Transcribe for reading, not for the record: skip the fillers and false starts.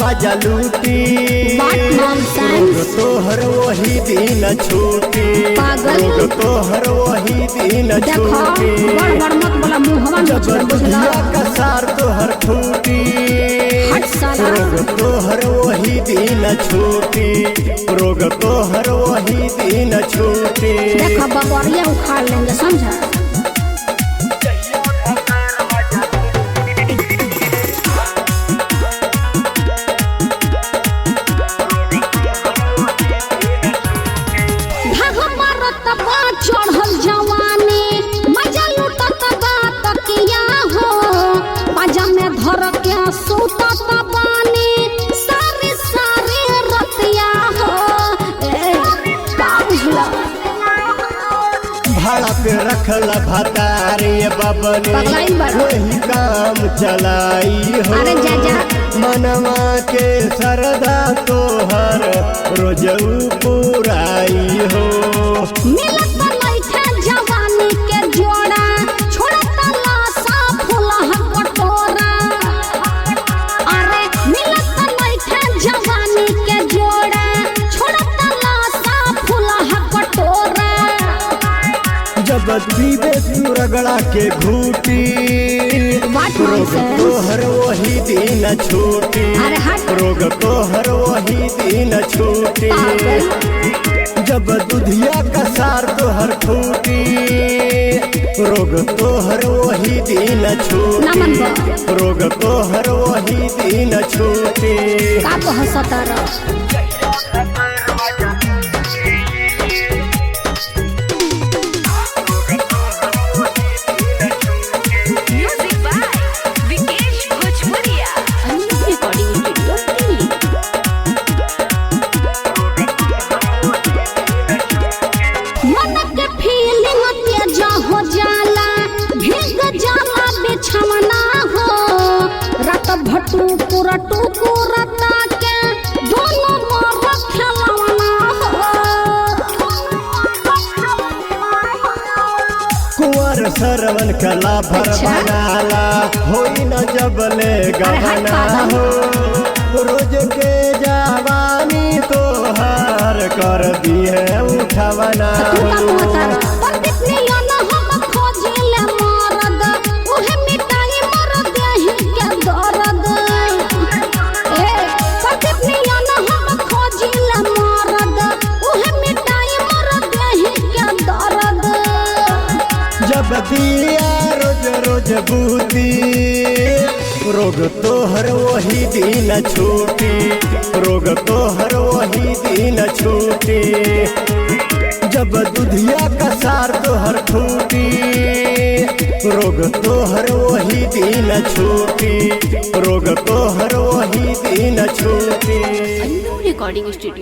मजा लूटी, रोग तोहर वही दिन छूटी, रोग तोहर वही दिन छूटी, जब दुधिया का सार तोहर फूटी, रोग तोहर वही दिन छूटी, रोग तोहर वही दिन छूटी। देखो बबरिया उखाड़ लेंगे समझा। चढ़ल जवानी मजा लुटत बात किया हो, मजा में धर के सुतत बानी सारी सारी रतिया हो। भाड़ा पे रखल भतारी बबनी वही काम चलाई हो, मनवा के सरदा तोहर रोजऊ पुराई हो। मिलत लइका जवानी के जोड़ा छोड़त लासा फुलह कटोरा, अरे मिलत लइका जवानी के जोड़ा छोड़त लासा फुलह कटोरा, जब दीवे रगड़ा के घूटी, रोग तोहर वही दिन छूटी, रोग तोहर वही दिन छूटी, जब दुधिया का सार तोहर फूटी, रोग तोहर वही दिन छूटी, रोग तोहर वही दिन छूटी। हो जाला भीग जाला बिछवना हो, रात भटू पूरा टूकू रता के दोनों मोर खेलवना हो। कुंवर सरवन कला भर बनाला होई न जबले गहना हो, रोज के जवानी तोहर कर दिए उठवना हो। जब दिया रोज रोज बूती, रोग तोहर वही दिन छूटी, रोग तोहर वही दिन छूटी, जब दुधिया का सार तोहर फूटी, रोग तोहर वही दिन छूटी, रोग तोहर वही दिन छूटी। Recording studio.